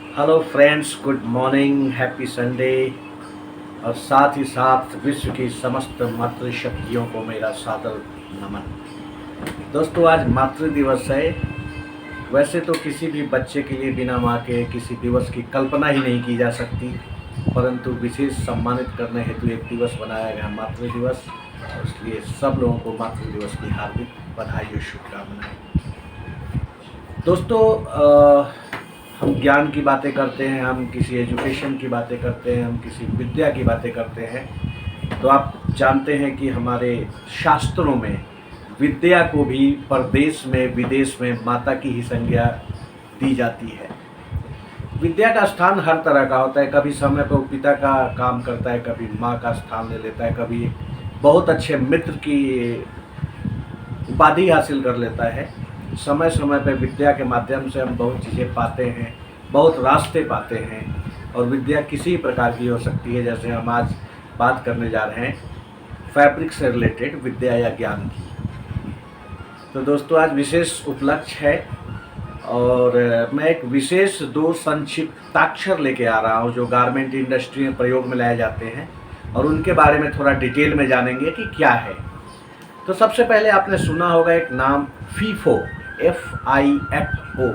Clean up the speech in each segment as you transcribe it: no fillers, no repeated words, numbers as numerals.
Hello friends, good morning, happy Sunday. और साथ ही साथ विश्व की समस्त मातृशक्तियों को मेरा सादर नमन। दोस्तों, आज मातृ दिवस है। वैसे तो किसी भी बच्चे के लिए बिना माँ के किसी दिवस की कल्पना ही नहीं की जा सकती, परंतु विशेष सम्मानित करने हेतु एक दिवस बनाया गया, मातृ दिवस। और इसलिए सब लोगों को मातृ दिवस की हार्दिक बधाई और शुभकामनाएं। दोस्तों, हम ज्ञान की बातें करते हैं, हम किसी एजुकेशन की बातें करते हैं, हम किसी विद्या की बातें करते हैं, तो आप जानते हैं कि हमारे शास्त्रों में विद्या को भी परदेश में, विदेश में माता की ही संज्ञा दी जाती है। विद्या का स्थान हर तरह का होता है। कभी समय पर पिता का काम करता है, कभी माँ का स्थान ले लेता है, कभी बहुत अच्छे मित्र की उपाधि हासिल कर लेता है। समय समय पर विद्या के माध्यम से हम बहुत चीज़ें पाते हैं, बहुत रास्ते पाते हैं। और विद्या किसी प्रकार की हो सकती है, जैसे हम आज बात करने जा रहे हैं फैब्रिक से रिलेटेड विद्या या ज्ञान की। तो दोस्तों, आज विशेष उपलक्ष्य है और मैं एक विशेष 2 संक्षिप्ताक्षर लेके आ रहा हूँ जो गारमेंट इंडस्ट्री में प्रयोग में लाए जाते हैं, और उनके बारे में थोड़ा डिटेल में जानेंगे कि क्या है। तो सबसे पहले आपने सुना होगा एक नाम फीफो, FIFO,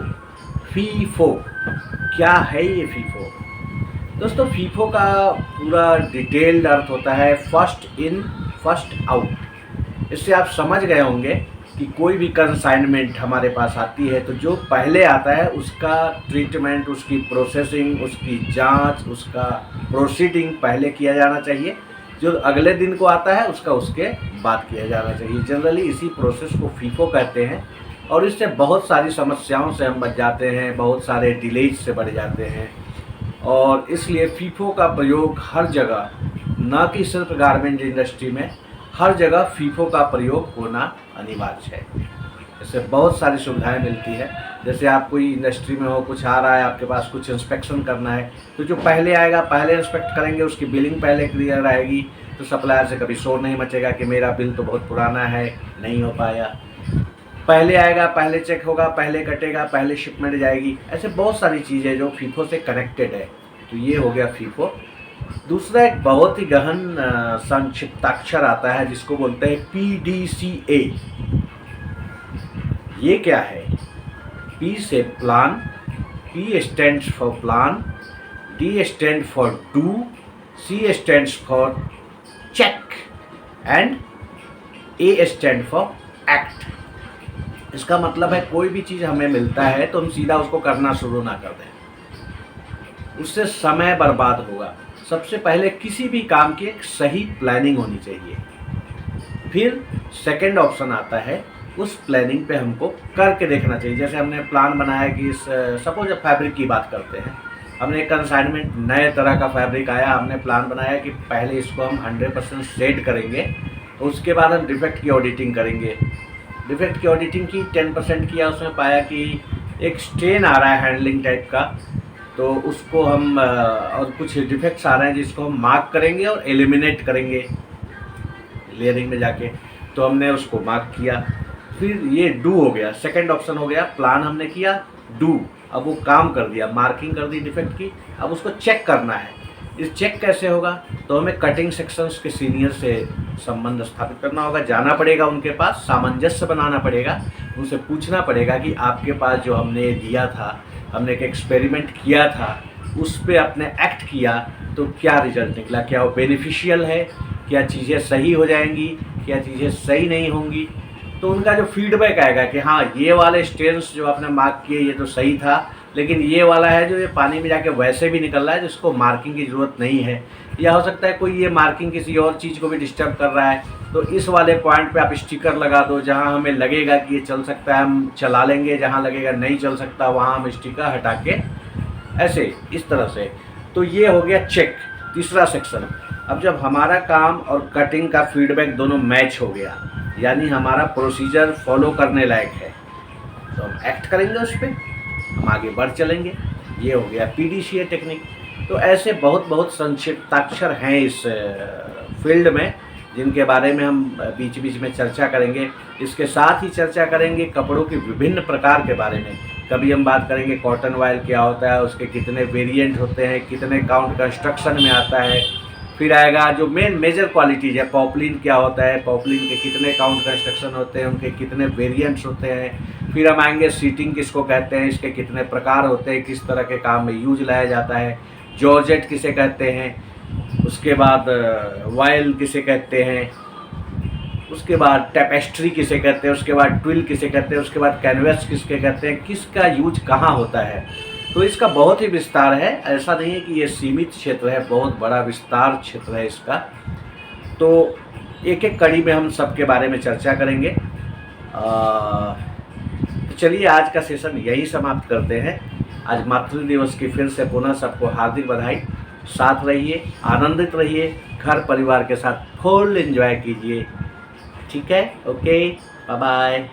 फीफो। क्या है ये फीफो? दोस्तों, फीफो का पूरा डिटेल्ड अर्थ होता है फर्स्ट इन फर्स्ट आउट। इससे आप समझ गए होंगे कि कोई भी कंसाइनमेंट हमारे पास आती है तो जो पहले आता है उसका ट्रीटमेंट, उसकी प्रोसेसिंग, उसकी जांच, उसका प्रोसीडिंग पहले किया जाना चाहिए। जो अगले दिन को आता है उसका उसके बाद किया जाना चाहिए। जनरली इसी प्रोसेस को फीफो कहते हैं, और इससे बहुत सारी समस्याओं से हम बच जाते हैं, बहुत सारे डिलेज से बच जाते हैं। और इसलिए फीफो का प्रयोग हर जगह, न कि सिर्फ गारमेंट इंडस्ट्री में, हर जगह फीफो का प्रयोग होना अनिवार्य है। इससे बहुत सारी सुविधाएं मिलती है। जैसे आप कोई इंडस्ट्री में हो, कुछ आ रहा है, आपके पास कुछ इंस्पेक्शन करना है, तो जो पहले आएगा पहले इंस्पेक्ट करेंगे, उसकी बिलिंग पहले क्लियर आएगी, तो सप्लायर से कभी शोर नहीं मचेगा कि मेरा बिल तो बहुत पुराना है, नहीं हो पाया। पहले आएगा, पहले चेक होगा, पहले कटेगा, पहले शिपमेंट जाएगी। ऐसे बहुत सारी चीज़ें जो फीफो से कनेक्टेड है। तो ये हो गया फीफो। दूसरा एक बहुत ही गहन संक्षिप्ताक्षर आता है जिसको बोलते हैं PDCA। ये क्या है? P से plan, P stands for plan, D stand for do, C stands for check and A stand for act. इसका मतलब है कोई भी चीज़ हमें मिलता है तो हम सीधा उसको करना शुरू ना कर दें, उससे समय बर्बाद होगा। सबसे पहले किसी भी काम की एक सही प्लानिंग होनी चाहिए। फिर सेकंड ऑप्शन आता है, उस प्लानिंग पे हमको करके देखना चाहिए। जैसे हमने प्लान बनाया कि सपोज फैब्रिक की बात करते हैं, हमने एक कंसाइनमेंट, नए तरह का फैब्रिक आया, हमने प्लान बनाया कि पहले इसको हम 100% सेट करेंगे, तो उसके बाद हम डिफेक्ट की ऑडिटिंग करेंगे। डिफेक्ट की ऑडिटिंग की, 10% किया, उसमें पाया कि एक स्ट्रेन आ रहा है हैंडलिंग टाइप का, तो उसको हम और कुछ डिफेक्ट्स आ रहे हैं जिसको हम मार्क करेंगे और एलिमिनेट करेंगे लेयरिंग में जाके। तो हमने उसको मार्क किया। फिर ये डू हो गया, सेकंड ऑप्शन हो गया। प्लान हमने किया, डू, अब वो काम कर दिया, मार्किंग कर दी डिफेक्ट की, अब उसको चेक करना है। इस चेक कैसे होगा? तो हमें कटिंग सेक्शंस के सीनियर से संबंध स्थापित करना होगा, जाना पड़ेगा उनके पास, सामंजस्य बनाना पड़ेगा, उनसे पूछना पड़ेगा कि आपके पास जो हमने दिया था, हमने एक एक्सपेरिमेंट किया था, उस पर आपने एक्ट किया तो क्या रिजल्ट निकला, क्या वो बेनिफिशियल है, क्या चीज़ें सही हो जाएंगी, क्या चीज़ें सही नहीं होंगी। तो उनका जो फीडबैक आएगा कि हाँ, ये वाले स्टेन्स जो आपने मार्क किए ये तो सही था, लेकिन ये वाला है जो ये पानी में जाके वैसे भी निकल रहा है, जिसको मार्किंग की ज़रूरत नहीं है। या हो सकता है कोई ये मार्किंग किसी और चीज़ को भी डिस्टर्ब कर रहा है, तो इस वाले पॉइंट पे आप स्टिकर लगा दो, जहाँ हमें लगेगा कि ये चल सकता है हम चला लेंगे, जहाँ लगेगा नहीं चल सकता वहाँ हम स्टिकर हटा के, ऐसे इस तरह से। तो ये हो गया चेक, तीसरा सेक्शन। अब जब हमारा काम और कटिंग का फीडबैक दोनों मैच हो गया, यानी हमारा प्रोसीजर फॉलो करने लायक है, तो हम एक्ट करेंगे उस पर, हम आगे बढ़ चलेंगे। ये हो गया PDCA टेक्निक। तो ऐसे बहुत बहुत संक्षिप्ताक्षर हैं इस फील्ड में, जिनके बारे में हम बीच बीच में चर्चा करेंगे। इसके साथ ही चर्चा करेंगे कपड़ों के विभिन्न प्रकार के बारे में, कभी हम बात करेंगे कॉटन वायल क्या होता है, उसके कितने वेरिएंट होते हैं, कितने काउंट कंस्ट्रक्शन में आता है। फिर आएगा जो मेजर क्वालिटीज़ है, पॉपलिन क्या होता है, पॉपलिन के कितने काउंट कंस्ट्रक्शन होते हैं, उनके कितने वेरिएंट्स होते हैं। फिर हम आएंगे सीटिंग किसको कहते हैं, इसके कितने प्रकार होते हैं, किस तरह के काम में यूज लाया जाता है। जॉर्जेट किसे कहते हैं, उसके बाद वायल किसे कहते हैं, उसके बाद टेपेस्ट्री किसे कहते हैं, उसके बाद ट्विल किसे कहते हैं, उसके बाद कैनवस किसके कहते हैं, किसका यूज कहाँ होता है। तो इसका बहुत ही विस्तार है, ऐसा नहीं है कि ये सीमित क्षेत्र है, बहुत बड़ा विस्तार क्षेत्र है इसका। तो एक एक कड़ी में हम सबके बारे में चर्चा करेंगे। तो चलिए आज का सेशन यही समाप्त करते हैं। आज मातृ दिवस की फिर से पुनः सबको हार्दिक बधाई। साथ रहिए, आनंदित रहिए, घर परिवार के साथ फुल एंजॉय कीजिए। ठीक है, ओके, बाय बाय।